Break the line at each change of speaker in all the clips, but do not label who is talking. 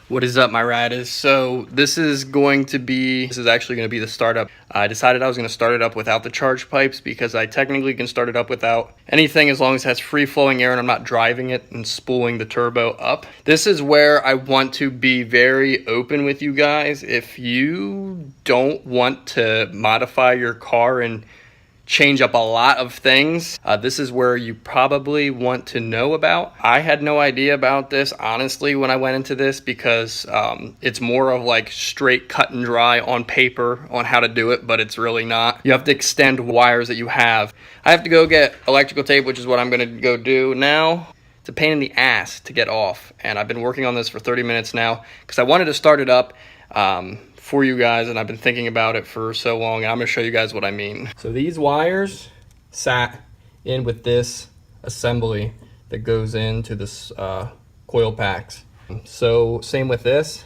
What is up, my riders? So this is actually going to be the startup. I decided I was going to start it up without the charge pipes because I technically can start it up without anything as long as it has free flowing air and I'm not driving it and spooling the turbo up. This is where I want to be very open with you guys. If you don't want to modify your car and change up a lot of things, this is where you probably want to know about. I had no idea about this, honestly, when I went into this because it's more of like straight cut and dry on paper on how to do it, but it's really not. You have to extend wires that you have. I have to go get electrical tape, which is what I'm gonna go do now. It's a pain in the ass to get off, and I've been working on this for 30 minutes now because I wanted to start it up for you guys, and I've been thinking about it for so long, and I'm gonna show you guys what I mean. So these wires sat in with this assembly that goes into this coil packs. So same with this,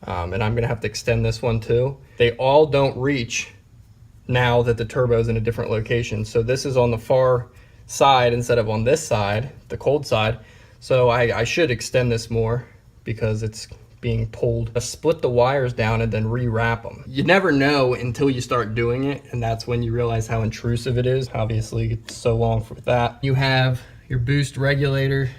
and I'm gonna have to extend this one too. They all don't reach now that the turbo is in a different location. So this is on the far side instead of on this side, the cold side. So I should extend this more because it's being pulled. I split the wires down and then rewrap them. You never know until you start doing it, and that's when you realize how intrusive it is. Obviously, it's so long for that. You have your boost regulator,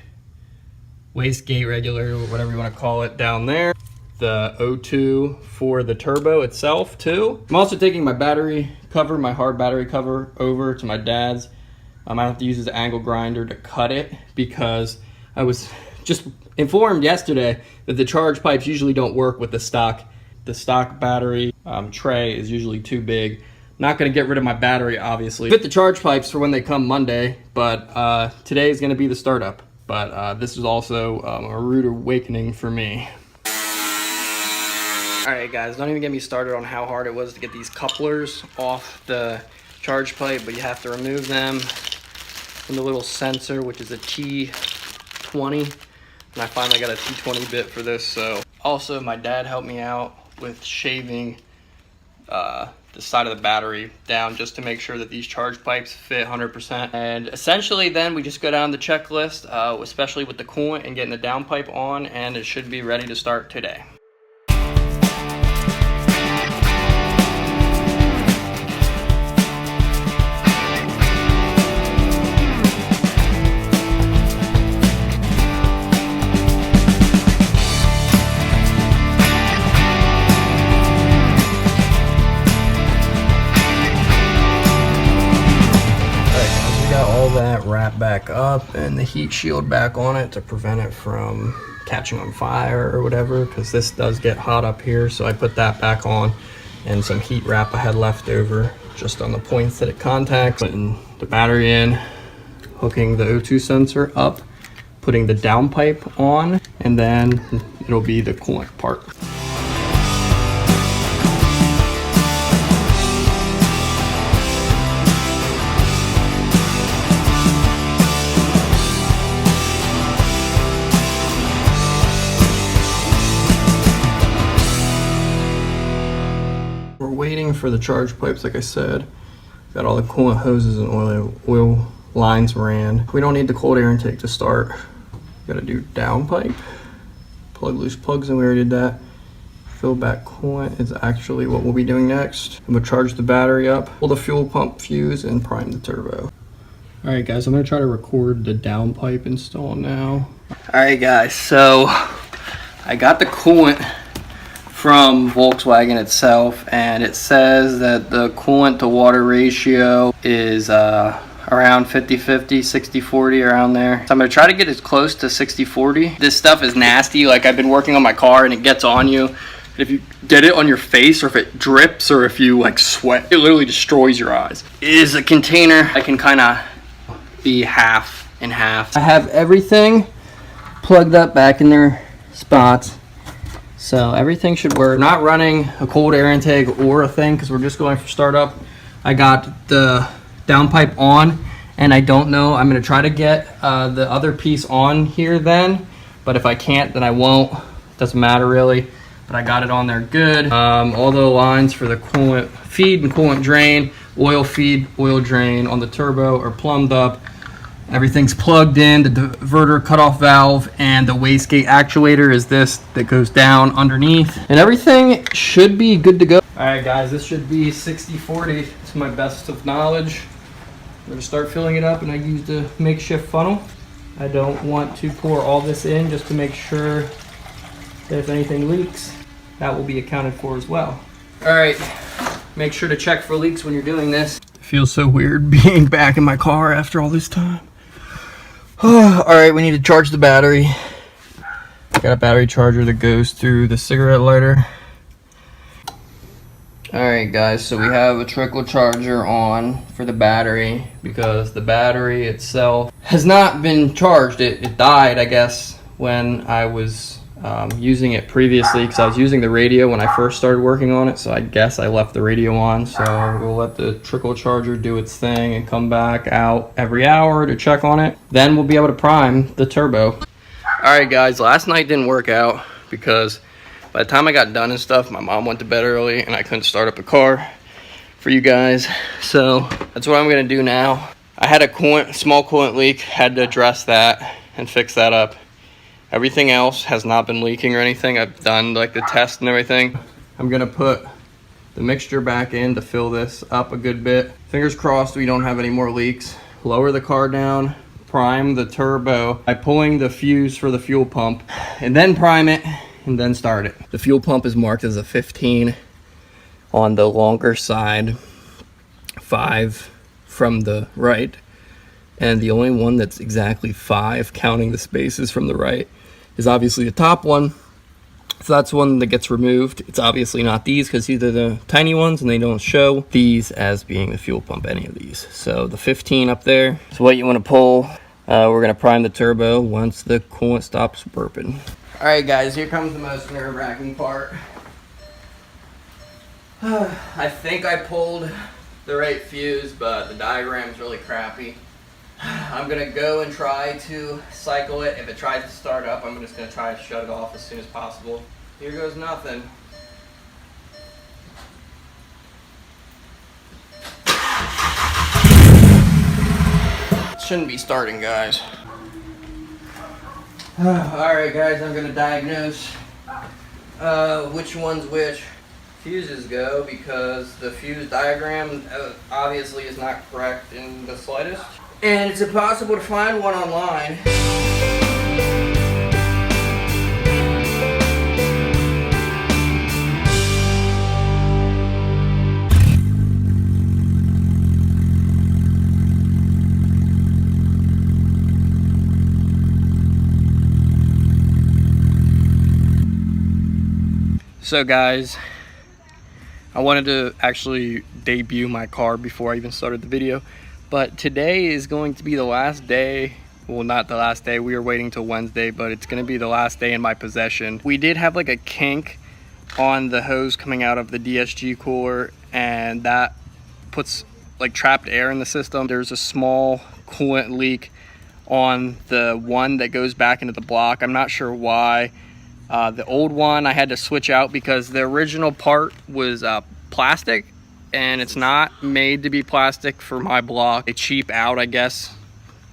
wastegate regulator, whatever you want to call it, down there. The O2 for the turbo itself too. I'm also taking my battery cover, my hard battery cover, over to my dad's. I have to use his angle grinder to cut it because I was just informed yesterday that the charge pipes usually don't work with the stock. The stock battery tray is usually too big. Not gonna get rid of my battery, obviously. Fit the charge pipes for when they come Monday, but today is gonna be the startup. But this is also a rude awakening for me. All right, guys, don't even get me started on how hard it was to get these couplers off the charge pipe, but you have to remove them from the little sensor, which is a T20. And I finally got a T20 bit for this. So also my dad helped me out with shaving the side of the battery down just to make sure that these charge pipes fit 100%. And essentially then we just go down the checklist, especially with the coolant and getting the downpipe on, and it should be ready to start today. Wrap back up and the heat shield back on it to prevent it from catching on fire or whatever, because this does get hot up here. So I put that back on, and some heat wrap I had left over just on the points that it contacts. Putting the battery in, hooking the O2 sensor up, putting the downpipe on, and then it'll be the coolant part. Waiting for the charge pipes, like I said. Got all the coolant hoses and oil lines ran. We don't need the cold air intake to start. Gotta do downpipe, plug loose plugs, and we already did that. Fill back coolant is actually what we'll be doing next. I'm gonna charge the battery up, pull the fuel pump fuse, and prime the turbo. All right, guys, I'm gonna try to record the downpipe install now. All right, guys, so I got the coolant from Volkswagen itself, and it says that the coolant to water ratio is around 50-50, 60-40, around there. So I'm gonna try to get as close to 60-40. This stuff is nasty. Like, I've been working on my car and it gets on you. If you get it on your face, or if it drips, or if you like sweat, it literally destroys your eyes. It is a container that can kind of be half and half. I have everything plugged up back in their spots. So everything should work. Not running a cold air intake or a thing because we're just going for startup. I got the downpipe on, and I don't know. I'm gonna try to get the other piece on here then, but if I can't, then I won't. Doesn't matter really, but I got it on there good. All the lines for the coolant feed and coolant drain, oil feed, oil drain on the turbo are plumbed up. Everything's plugged in, the diverter cutoff valve and the wastegate actuator is this that goes down underneath. And everything should be good to go. All right guys, this should be 60-40 to my best of knowledge. I'm gonna start filling it up, and I used a makeshift funnel. I don't want to pour all this in just to make sure that if anything leaks, that will be accounted for as well. All right, make sure to check for leaks when you're doing this. It feels so weird being back in my car after all this time. All right, we need to charge the battery. Got a battery charger that goes through the cigarette lighter. All right, guys, so we have a trickle charger on for the battery because the battery itself has not been charged. It died, I guess, when I was using it previously, because I was using the radio when I first started working on it, so I guess I left the radio on. So we'll let the trickle charger do its thing and come back out every hour to check on it. Then we'll be able to prime the turbo. All right guys, last night didn't work out because by the time I got done and stuff, my mom went to bed early and I couldn't start up the car for you guys. So that's what I'm gonna do now. I had a small coolant leak, had to address that and fix that up. Everything else has not been leaking or anything. I've done like the test and everything. I'm gonna put the mixture back in to fill this up a good bit. Fingers crossed we don't have any more leaks. Lower the car down, prime the turbo by pulling the fuse for the fuel pump, and then prime it and then start it. The fuel pump is marked as a 15 on the longer side, 5 from the right, and the only one that's exactly 5, counting the spaces from the right, is obviously the top one. So that's one that gets removed. It's obviously not these because these are the tiny ones and they don't show these as being the fuel pump, any of these. So the 15 up there is what you want to pull. We're going to prime the turbo once the coolant stops burping. All right guys, here comes the most nerve-wracking part. I think I pulled the right fuse, but the diagram's really crappy. I'm gonna go and try to cycle it. If it tries to start up, I'm just gonna try to shut it off as soon as possible. Here goes nothing. It shouldn't be starting, guys. Alright guys, I'm gonna diagnose which one's which. Fuses go, because the fuse diagram obviously is not correct in the slightest. And it's impossible to find one online. So guys, I wanted to actually debut my car before I even started the video. But today is going to be the last day. Well, not the last day. We were waiting till Wednesday, but it's going to be the last day in my possession. We did have like a kink on the hose coming out of the DSG cooler, and that puts like trapped air in the system. There's a small coolant leak on the one that goes back into the block. I'm not sure why. The old one I had to switch out because the original part was plastic, and it's not made to be plastic for my block. They cheap out, I guess,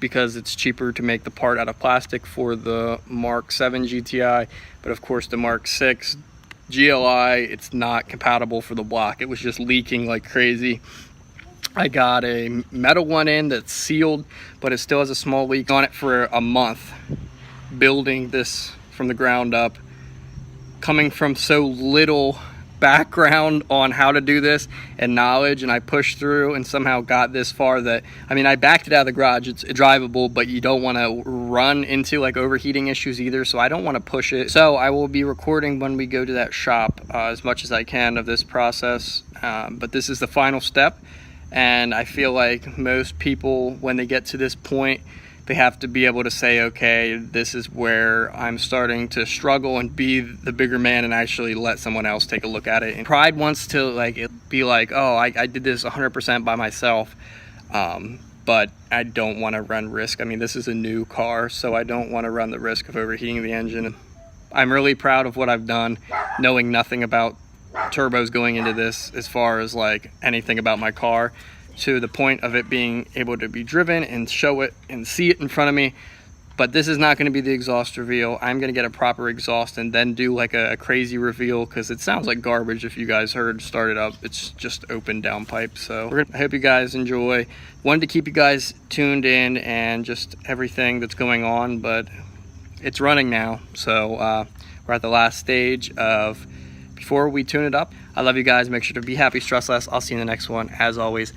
because it's cheaper to make the part out of plastic for the MK6 GTI, but of course the MK6 GLI, it's not compatible for the block. It was just leaking like crazy. I got a metal one in that's sealed, but it still has a small leak on it for a month. Building this from the ground up, coming from so little background on how to do this and knowledge, and I pushed through and somehow got this far. That, I mean, I backed it out of the garage. It's drivable, but you don't want to run into like overheating issues either, so I don't want to push it. So I will be recording when we go to that shop as much as I can of this process, but this is the final step, and I feel like most people, when they get to this point, they have to be able to say, okay, this is where I'm starting to struggle, and be the bigger man and actually let someone else take a look at it. And pride wants to like it be like, oh, I did this 100% by myself, but I don't want to run risk. I mean, this is a new car, so I don't want to run the risk of overheating the engine. I'm really proud of what I've done, knowing nothing about turbos going into this as far as like anything about my car. to the point of it being able to be driven and show it and see it in front of me. But this is not going to be the exhaust reveal. I'm going to get a proper exhaust and then do like a crazy reveal, because it sounds like garbage if you guys heard start it up. It's just open downpipe. So I hope you guys enjoy. Wanted to keep you guys tuned in and just everything that's going on, but it's running now. So we're at the last stage of before we tune it up. I love you guys. Make sure to be happy, stress less. I'll see you in the next one. As always.